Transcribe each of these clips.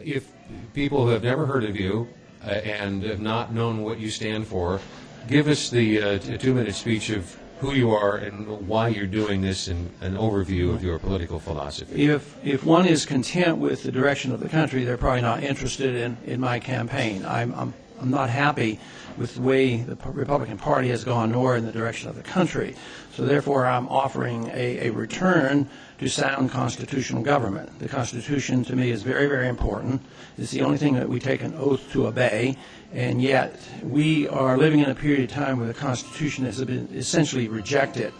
if people who have never heard of you and have not known what you stand for, give us the 2-minute speech of who you are and why you're doing this and an overview of your political philosophy. If one is content with the direction of the country, they're probably not interested in my campaign. I'm not happy with the way the Republican Party has gone nor in the direction of the country. So therefore, I'm offering a return to sound constitutional government. The Constitution, to me, is very, very important. It's the only thing that we take an oath to obey, and yet we are living in a period of time where the Constitution has been essentially rejected,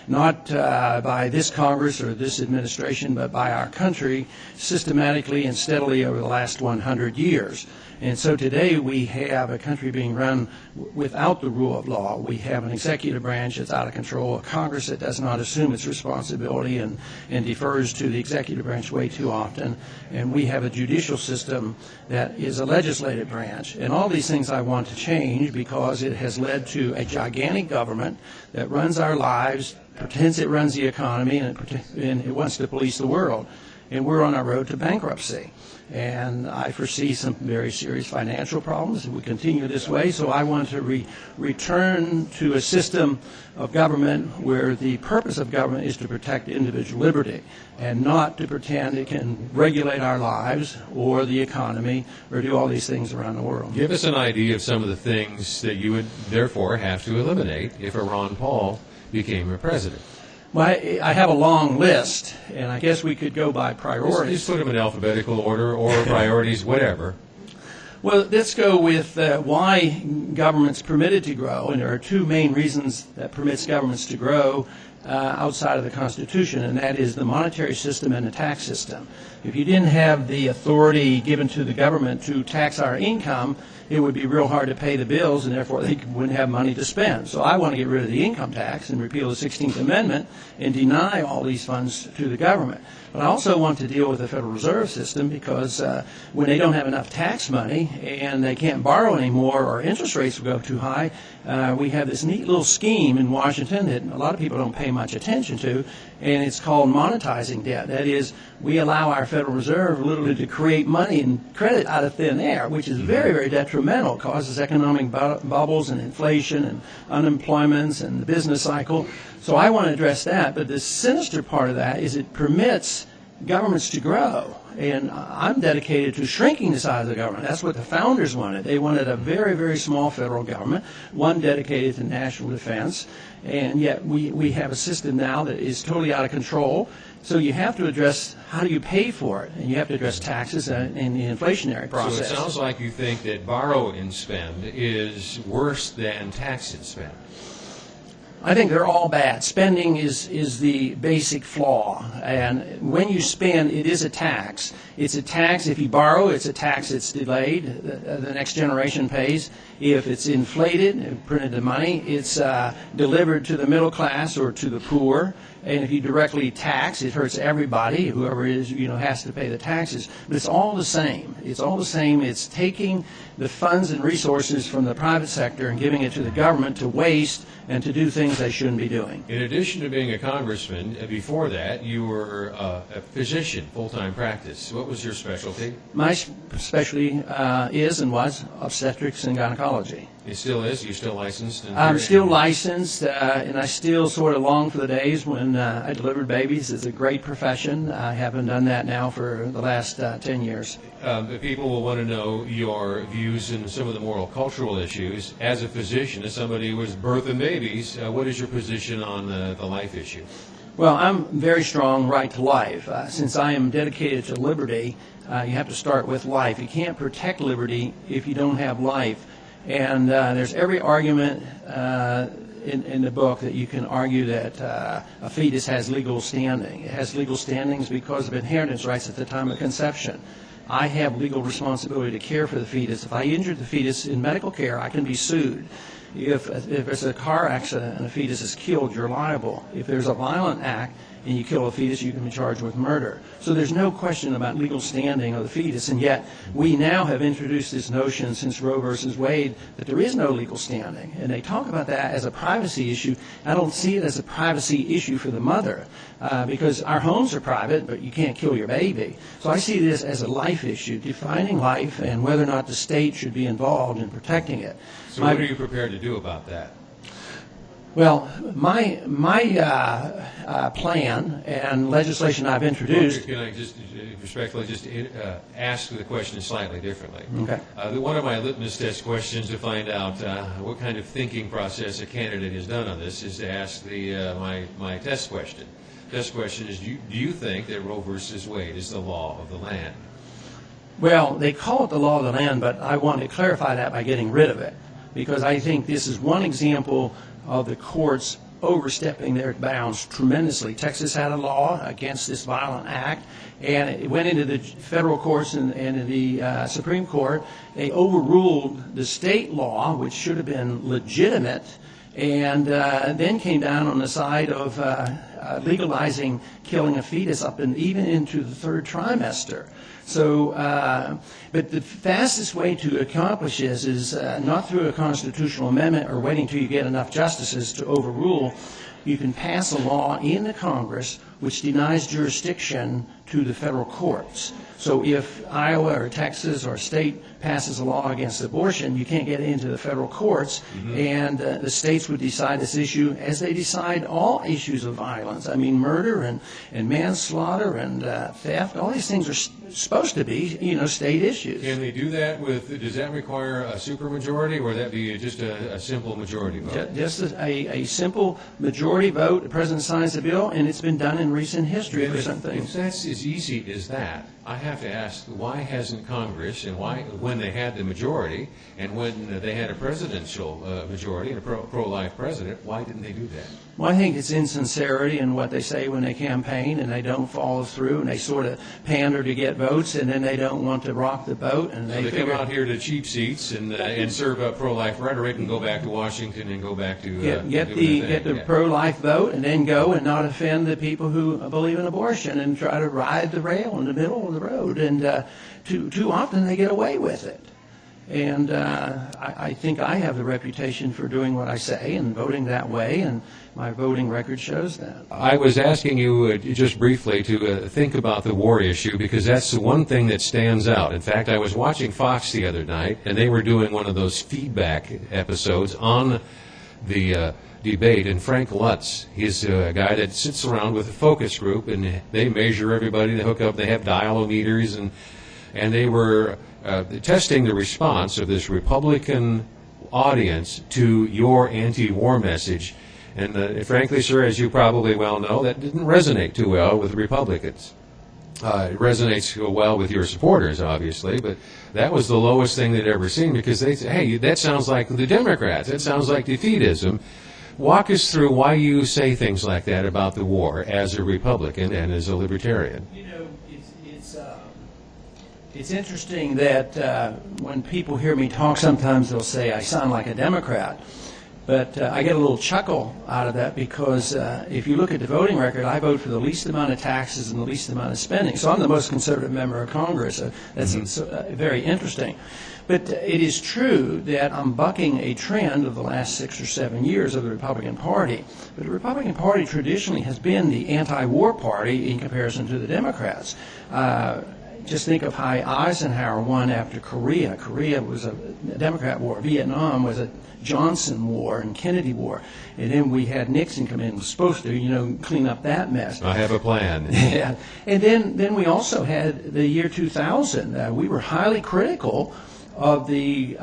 not by this Congress or this administration, but by our country systematically and steadily over the last 100 years. And so today we have a country being run without the rule of law. We have an executive branch that's out of control, a Congress that does not assume its responsibility and defers to the executive branch way too often. And we have a judicial system that is a legislative branch. And all these things I want to change because it has led to a gigantic government that runs our lives, pretends it runs the economy, and it wants to police the world. And we're on our road to bankruptcy. And I foresee some very serious financial problems if we continue this way. So I want to return to a system of government where the purpose of government is to protect individual liberty and not to pretend it can regulate our lives or the economy or do all these things around the world. Give us an idea of some of the things that you would therefore have to eliminate if a Ron Paul became a president. Well, I have a long list, and I guess we could go by priorities. Just put them in alphabetical order or priorities, whatever. Well, let's go with why government's permitted to grow, and there are two main reasons that permits governments to grow outside of the Constitution, and that is the monetary system and the tax system. If you didn't have the authority given to the government to tax our income, it would be real hard to pay the bills, and therefore they wouldn't have money to spend. So I want to get rid of the income tax and repeal the 16th Amendment and deny all these funds to the government. But I also want to deal with the Federal Reserve System because when they don't have enough tax money and they can't borrow anymore or interest rates will go too high, we have this neat little scheme in Washington that a lot of people don't pay much attention to, and it's called monetizing debt. That is, we allow our Federal Reserve literally to create money and credit out of thin air, which is very, very detrimental. It causes economic bubbles and inflation and unemployment and the business cycle. So I want to address that, but the sinister part of that is it permits governments to grow. And I'm dedicated to shrinking the size of the government. That's what the founders wanted. They wanted a very, very small federal government, one dedicated to national defense. And yet we have a system now that is totally out of control. So you have to address how do you pay for it, and you have to address taxes and the inflationary process. So it sounds like you think that borrow and spend is worse than tax and spend. I think they're all bad. Spending is the basic flaw. And when you spend, it is a tax. It's a tax. If you borrow, it's a tax that's delayed. The next generation pays. If it's inflated, printed the money, it's delivered to the middle class or to the poor. And if you directly tax, it hurts everybody. Whoever it is, has to pay the taxes. But it's all the same. It's all the same. It's taking the funds and resources from the private sector and giving it to the government to waste and to do things they shouldn't be doing. In addition to being a congressman, before that, you were a physician, full-time practice. What was your specialty? My specialty is and was obstetrics and gynecology. It still is? You're still licensed? I'm still licensed, and I still sort of long for the days when I delivered babies. It's a great profession. I haven't done that now for the last 10 years. People will want to know your views in some of the moral cultural issues. As a physician, as somebody who was birthing babies, what is your position on the life issue? Well, I'm very strong right to life. Since I am dedicated to liberty, you have to start with life. You can't protect liberty if you don't have life. And there's every argument in the book that you can argue that a fetus has legal standing. It has legal standings because of inheritance rights at the time of conception. I have legal responsibility to care for the fetus. If I injure the fetus in medical care, I can be sued. If it's a car accident and a fetus is killed, you're liable. If there's a violent act and you kill a fetus, you can be charged with murder. So there's no question about legal standing of the fetus, and yet we now have introduced this notion since Roe versus Wade that there is no legal standing. And they talk about that as a privacy issue. I don't see it as a privacy issue for the mother, because our homes are private, but you can't kill your baby. So I see this as a life issue, defining life and whether or not the state should be involved in protecting it. So what are you prepared to do about that? Well, my plan and legislation I've introduced. Can I just respectfully just ask the question slightly differently? Okay. One of my litmus test questions to find out what kind of thinking process a candidate has done on this is to ask my test question. Test question is: do you think that Roe versus Wade is the law of the land? Well, they call it the law of the land, but I want to clarify that by getting rid of it, because I think this is one example of the courts overstepping their bounds tremendously. Texas had a law against this violent act, and it went into the federal courts and the Supreme Court. They overruled the state law, which should have been legitimate, and then came down on the side of legalizing killing a fetus up and even into the third trimester. So, but the fastest way to accomplish this is not through a constitutional amendment or waiting till you get enough justices to overrule. You can pass a law in the Congress which denies jurisdiction to the federal courts. So if Iowa or Texas or a state passes a law against abortion, you can't get into the federal courts, and the states would decide this issue as they decide all issues of violence. I mean, murder and manslaughter and theft, all these things are supposed to be, state issues. Can they do that does that require a supermajority, or would that be just a simple majority vote? Just a simple majority vote. The president signs the bill, and it's been done in recent history for some things. If that's as easy as that, I have to ask, why hasn't Congress, and why, when they had the majority, and when they had a presidential majority and a pro-life president, why didn't they do that? Well, I think it's insincerity in what they say when they campaign, and they don't follow through, and they sort of pander to get votes, and then they don't want to rock the boat. And So they come out here to cheap seats and serve up pro-life rhetoric and go back to Washington and go back to get the pro-life vote, and then go and not offend the people who believe in abortion and try to ride the rail in the middle of the road. And too often they get away with it. And I think I have the reputation for doing what I say and voting that way, and my voting record shows that. I was asking you just briefly to think about the war issue, because that's the one thing that stands out. In fact, I was watching Fox the other night, and they were doing one of those feedback episodes on the debate, and Frank Lutz, he's a guy that sits around with a focus group, and they measure everybody, they hook up, they have dialometers, and they were testing the response of this Republican audience to your anti-war message. And frankly, sir, as you probably well know, that didn't resonate too well with Republicans. It resonates well with your supporters, obviously, but that was the lowest thing they'd ever seen, because they said, hey, that sounds like the Democrats. That sounds like defeatism. Walk us through why you say things like that about the war as a Republican and as a libertarian. It's interesting that when people hear me talk, sometimes they'll say I sound like a Democrat. But I get a little chuckle out of that, because if you look at the voting record, I vote for the least amount of taxes and the least amount of spending. So I'm the most conservative member of Congress. That's very interesting. But it is true that I'm bucking a trend of the last 6 or 7 years of the Republican Party. But the Republican Party traditionally has been the anti-war party in comparison to the Democrats. Just think of how Eisenhower won after Korea. Korea was a Democrat war. Vietnam was a Johnson war and Kennedy war. And then we had Nixon come in, was supposed to, clean up that mess. I have a plan. Yeah. And then we also had the year 2000. We were highly critical of the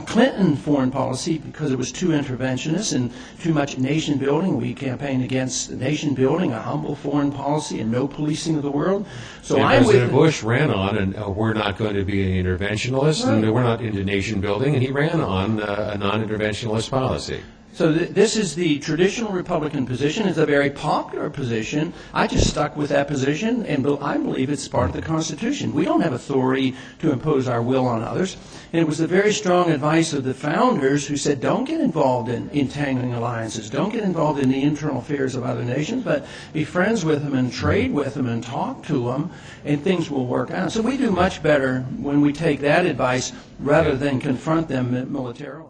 Clinton foreign policy because it was too interventionist and too much nation building. We campaigned against nation building, a humble foreign policy, and no policing of the world. So President Bush ran on, and we're not going to be an interventionalist, and we're not into nation building, and he ran on a non-interventionalist policy. So this is the traditional Republican position. It's a very popular position. I just stuck with that position, and I believe it's part of the Constitution. We don't have authority to impose our will on others. And it was the very strong advice of the founders who said, don't get involved in entangling alliances. Don't get involved in the internal affairs of other nations, but be friends with them and trade with them and talk to them, and things will work out. So we do much better when we take that advice rather than confront them militarily.